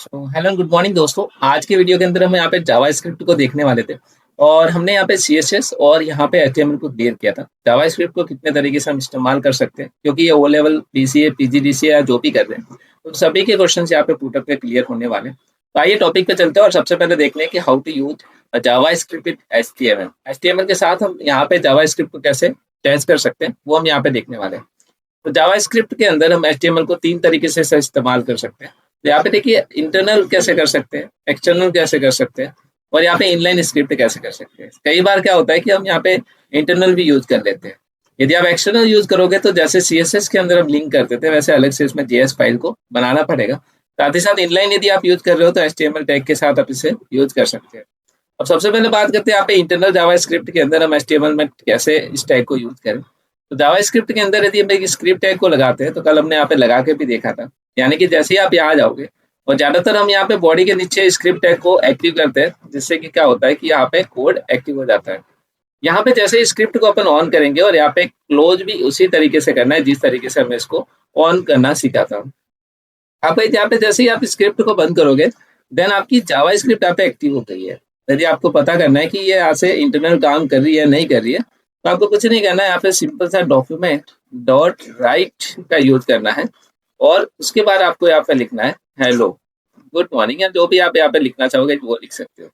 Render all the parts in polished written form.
Hello good morning दोस्तों। आज के वीडियो के अंदर हम यहाँ पे जावा स्क्रिप्ट को देखने वाले थे और हमने यहाँ पे सीएसएस और यहाँ पे एचटीएमएल को क्लियर किया था। जावा स्क्रिप्ट को कितने तरीके से हम इस्तेमाल कर सकते हैं, क्योंकि ये ओ लेवल पीसीए पीजीडीसीए या जो भी कर रहे हैं तो सभी के क्वेश्चन यहाँ पे पुट अप पे क्लियर होने वाले हैं। तो आइए टॉपिक पे चलते हैं और सबसे पहले देख लें कि how to use JavaScript with HTML के साथ हम यहाँ पे जावा स्क्रिप्ट को कैसे टेस्ट कर सकते हैं वो हम यहाँ पे देखने वाले हैं। तो जावा स्क्रिप्ट के अंदर हम एचटीएमएल को 3 तरीके से इस्तेमाल कर सकते हैं। तो यहाँ पे देखिए इंटरनल कैसे कर सकते हैं, एक्सटर्नल कैसे कर सकते हैं और यहाँ पे इनलाइन स्क्रिप्ट कैसे कर सकते हैं। कई बार क्या होता है कि हम यहाँ पे इंटरनल भी यूज कर लेते हैं। यदि आप एक्सटर्नल यूज करोगे तो जैसे सीएसएस के अंदर हम लिंक करते थे वैसे अलग से इसमें जेएस फाइल को बनाना पड़ेगा। साथ ही साथ इनलाइन यदि आप यूज कर रहे हो तो एचटीएमएल टैग के साथ आप इसे यूज कर सकते हैं। अब सबसे पहले बात करते हैं यहाँ पे इंटरनल जावा स्क्रिप्ट के अंदर हम एचटीएमएल में कैसे इस टैग को यूज करें। तो जावा स्क्रिप्ट के अंदर यदि हम एक स्क्रिप्ट टैग को लगाते हैं तो कल हमने यहाँ पे लगा के भी देखा था, यानी कि जैसे ही आप यहाँ आ जाओगे और ज्यादातर हम यहाँ पे बॉडी के नीचे स्क्रिप्ट टैग को एक्टिव करते हैं, जिससे कि क्या होता है कि यहाँ पे कोड एक्टिव हो जाता है। यहाँ पे जैसे स्क्रिप्ट को अपन ऑन करेंगे और यहाँ पे क्लोज भी उसी तरीके से करना है जिस तरीके से हमें इसको ऑन करना सीखा था। आप यहाँ पे जैसे ही आप स्क्रिप्ट को बंद करोगे देन आपकी जावा स्क्रिप्ट यहाँ पे एक्टिव हो गई है। यदि आपको पता करना है कि ये यहाँ से इंटरनल काम कर रही है नहीं कर रही है तो आपको कुछ नहीं करना है, यहाँ पे सिंपल सा डॉक्यूमेंट डॉट राइट का यूज करना है और उसके बाद आपको यहाँ पे लिखना है हेलो गुड मॉर्निंग, या जो भी आप यहाँ पे लिखना चाहोगे वो लिख सकते हो।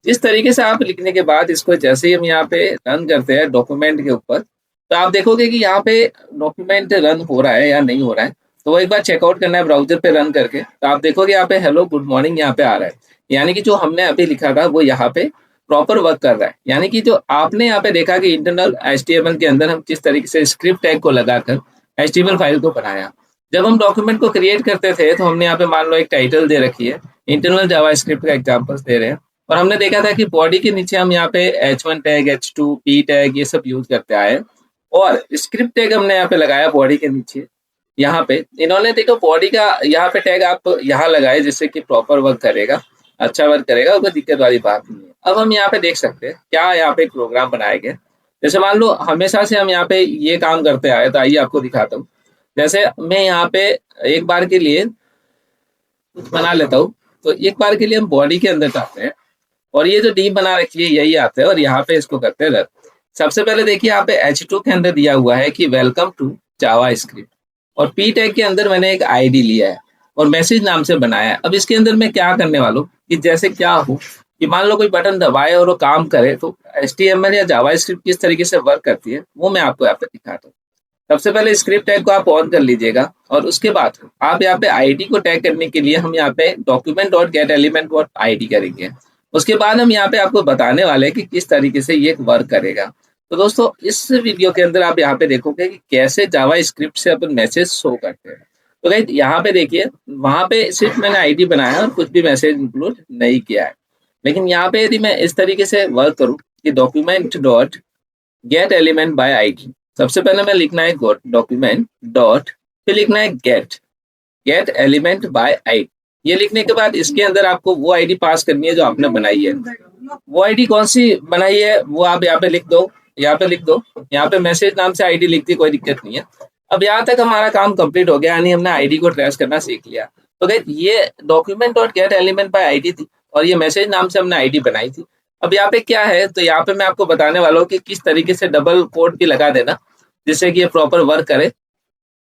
इस तरीके से आप लिखने के बाद इसको जैसे ही हम यहाँ पे रन करते हैं डॉक्यूमेंट के ऊपर तो आप देखोगे कि यहाँ पे डॉक्यूमेंट रन हो रहा है या नहीं हो रहा है। तो वो एक बार चेकआउट करना है ब्राउजर पे रन करके, तो आप देखोगे यहाँ पे हेलो गुड मॉर्निंग यहाँ पे आ रहा है, यानी कि जो हमने अभी लिखा था वो यहाँ पे प्रॉपर वर्क कर रहा है। यानी कि जो आपने यहाँ पे देखा कि इंटरनल एचटीएमएल के अंदर हम किस तरीके से स्क्रिप्ट टैग को लगाकर एचटीएमएल फाइल को बनाया। जब हम डॉक्यूमेंट को क्रिएट करते थे तो हमने यहाँ पे मान लो एक टाइटल दे रखी है, इंटरनल जावा स्क्रिप्ट का एग्जांपल्स दे रहे हैं, और हमने देखा था कि बॉडी के नीचे हम यहाँ पे H1 tag H2 P tag ये सब यूज करते आए और स्क्रिप्ट टैग हमने यहाँ पे लगाया बॉडी के नीचे। यहाँ पे इन्होंने देखो बॉडी का यहाँ पे टैग आप यहाँ लगाए जिससे कि प्रॉपर वर्क करेगा, अच्छा वर्क करेगा, कोई दिक्कत वाली बात नहीं है। अब हम यहाँ पे देख सकते हैं क्या यहाँ पे एक प्रोग्राम बनाया गया। जैसे मान लो हमेशा से हम यहाँ पे ये काम करते आए, तो आइए आपको दिखाता हूँ। जैसे मैं यहाँ पे एक बार के लिए कुछ बना लेता हूँ, तो एक बार के लिए हम बॉडी के अंदर जाते हैं और ये जो डीप बना रखी है यही आता है और यहाँ पे इसको करते हैं रन। सबसे पहले देखिए यहाँ पे H2 के अंदर दिया हुआ है कि वेलकम टू जावा स्क्रिप्ट और P टैग के अंदर मैंने एक आईडी लिया है और मैसेज नाम से बनाया है। अब इसके अंदर मैं क्या करने वाला हूँ कि जैसे क्या हो कि मान लो कोई बटन दबाए और वो काम करे, तो HTML या जावा स्क्रिप्ट किस तरीके से वर्क करती है वो मैं आपको यहाँ पे दिखाता हूँ। सबसे पहले स्क्रिप्ट टैग को आप ऑन कर लीजिएगा और उसके बाद आप यहाँ पे आईडी को टैग करने के लिए हम यहाँ पे document dot gate element dot ID करेंगे। उसके बाद हम यहाँ पे आपको बताने वाले हैं कि किस तरीके से ये वर्क करेगा। तो दोस्तों इस वीडियो के अंदर आप यहाँ पे देखोगे कि कैसे जावा स्क्रिप्ट से अपन मैसेज शो करते हैं। तो गाइस यहाँ पे देखिए वहां पे सिर्फ मैंने आईडी बनाया और कुछ भी मैसेज इंक्लूड नहीं किया है, लेकिन यहाँ पे यदि मैं इस तरीके से वर्क करूँ कि document dot gate element by ID, सबसे पहले मैं लिखना है डॉक्यूमेंट डॉट फिर लिखना है गेट एलिमेंट बाय आईडी। ये लिखने के बाद इसके अंदर आपको वो आईडी पास करनी है जो आपने बनाई है। वो आईडी कौन सी बनाई है वो आप यहाँ पे लिख दो, यहाँ पे लिख दो, यहाँ पे मैसेज नाम से आईडी लिख दी, कोई दिक्कत नहीं है। अब यहाँ तक हमारा काम कंप्लीट हो गया, यानी हमने आईडी को ट्रेस करना सीख लिया। तो गाइस ये document dot gate element by ID थी और ये मैसेज नाम से हमने आईडी बनाई थी। अब यहाँ पे क्या है, तो यहाँ पे मैं आपको बताने वाला हूँ कि किस तरीके से डबल कोड भी लगा देना जिससे कि ये प्रॉपर वर्क करे।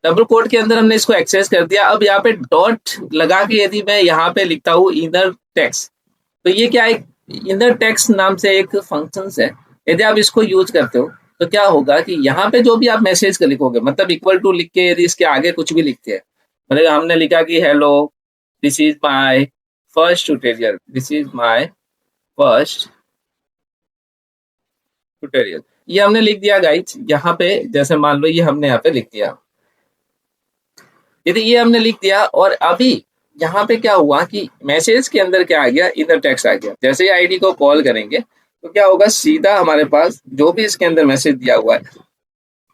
डबल कोड के अंदर हमने इसको एक्सेस कर दिया। अब यहाँ पे डॉट लगा के यदि मैं यहाँ पे लिखता हूँ इनर टेक्स्ट, तो ये क्या है, इनर टेक्स्ट नाम से एक फंक्शन है। यदि आप इसको यूज करते हो तो क्या होगा कि यहाँ पे जो भी आप मैसेज का लिखोगे, मतलब इक्वल टू लिख के यदि इसके आगे कुछ भी लिखते हैं, मतलब हमने लिखा कि hello this is my first tutorial, this is my first tutorial, ये हमने लिख दिया गाइस यहाँ पे। जैसे मान लो ये हमने यहाँ पे लिख दिया, यदि ये हमने लिख दिया और अभी यहाँ पे क्या हुआ कि मैसेज के अंदर क्या आ गया, इनर टेक्स्ट आ गया। जैसे ही आईडी को कॉल करेंगे तो क्या होगा, सीधा हमारे पास जो भी इसके अंदर मैसेज दिया हुआ है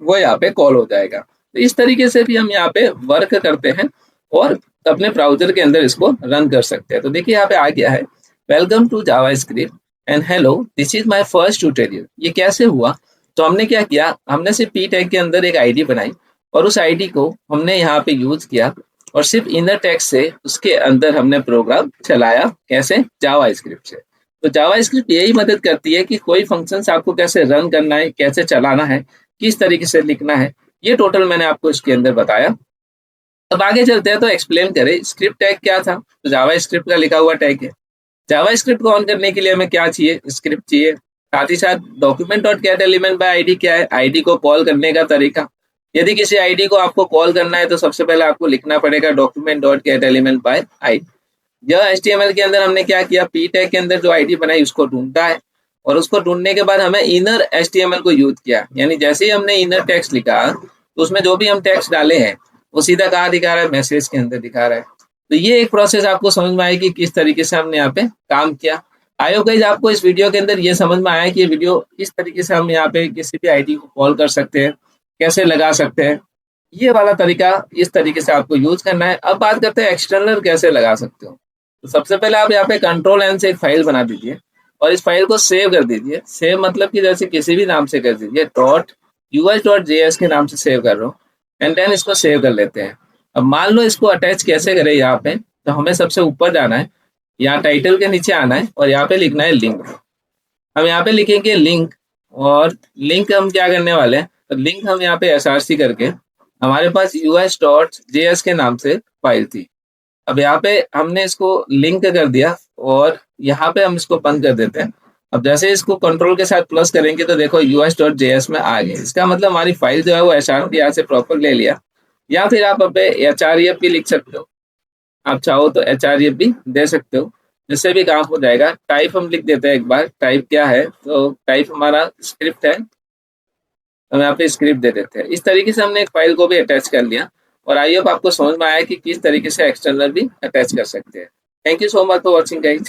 वो यहाँ पे कॉल हो जाएगा। तो इस तरीके से भी हम यहाँ पे वर्क करते हैं और अपने ब्राउजर के अंदर इसको रन कर सकते हैं। तो देखिए यहाँ पे आ गया है welcome to JavaScript and hello this is my first tutorial. ये कैसे हुआ, तो हमने क्या किया, हमने सिर्फ पी टैग के अंदर एक आईडी बनाई और उस आईडी को हमने यहाँ पे यूज किया और सिर्फ इनर टेक्स्ट से उसके अंदर हमने प्रोग्राम चलाया, कैसे? जावा स्क्रिप्ट से। तो जावा स्क्रिप्ट यही मदद करती है कि कोई फंक्शंस आपको कैसे रन करना है, कैसे चलाना है, किस तरीके से लिखना है, ये टोटल मैंने आपको इसके अंदर बताया। अब आगे चलते हैं तो एक्सप्लेन करें स्क्रिप्ट टैग क्या था। तो जावा स्क्रिप्ट का लिखा हुआ टैग है। जावा स्क्रिप्ट को ऑन करने के लिए हमें क्या चाहिए? स्क्रिप्ट चाहिए। साथ ही साथ document dot gate element by ID क्या है? आईडी को कॉल करने का तरीका। यदि किसी आईडी को आपको कॉल करना है तो सबसे पहले आपको लिखना पड़ेगा document dot gate element by ID. यह एचटीएमएल के अंदर हमने क्या किया? पी टैग के अंदर जो आईडी बनाई उसको ढूंढता है, और उसको ढूंढने के बाद हमें इनर एचटीएमएल को यूज किया, यानी जैसे ही हमने इनर टेक्स्ट लिखा तो उसमें जो भी हम टेक्स्ट डाले हैं वो सीधा कहाँ दिखा रहा है? मैसेज के अंदर दिखा रहा है। तो ये एक प्रोसेस आपको समझ में आएगी किस तरीके से हमने यहाँ पे काम किया। आई होप गाइस आपको इस वीडियो के अंदर ये समझ में आया कि ये वीडियो किस तरीके से हम यहाँ पे किसी भी आईडी को कॉल कर सकते हैं, कैसे लगा सकते हैं। ये वाला तरीका इस तरीके से आपको यूज करना है। अब बात करते हैं एक्सटर्नल कैसे लगा सकते हो। तो सबसे पहले आप यहाँ पे कंट्रोल एन से एक फाइल बना दीजिए और इस फाइल को सेव कर दीजिए। सेव मतलब कि जैसे किसी भी नाम से कर दीजिए, .us.js के नाम से सेव कर रहा हूँ, एंड देन इसको सेव कर लेते हैं। अब मान लो इसको अटैच कैसे करें यहाँ पे, तो हमें सबसे ऊपर जाना है, यहाँ टाइटल के नीचे आना है और यहाँ पे लिखना है लिंक। हम यहाँ पे लिखेंगे लिंक, और लिंक हम क्या करने वाले हैं? तो लिंक हम यहाँ पे src करके, हमारे पास us.js के नाम से फाइल थी। अब यहाँ पे हमने इसको लिंक कर दिया और यहाँ पे हम इसको बंद कर देते हैं। अब जैसे इसको कंट्रोल के साथ प्लस करेंगे तो देखो us.js में आ गया। इसका मतलब हमारी फाइल जो है वो src यहाँ से प्रॉपर ले लिया। या फिर आप पे href भी लिख सकते हो, आप चाहो तो href भी दे सकते हो, जिससे भी काम हो जाएगा। टाइप हम लिख देते हैं एक बार, टाइप क्या है? तो टाइप हमारा स्क्रिप्ट है, हम यहाँ पे स्क्रिप्ट दे देते हैं। इस तरीके से हमने एक फाइल को भी अटैच कर लिया, और आई होप आपको समझ में आया कि किस तरीके से एक्सटर्नल भी अटैच कर सकते हैं। Thank you so much for watching guys.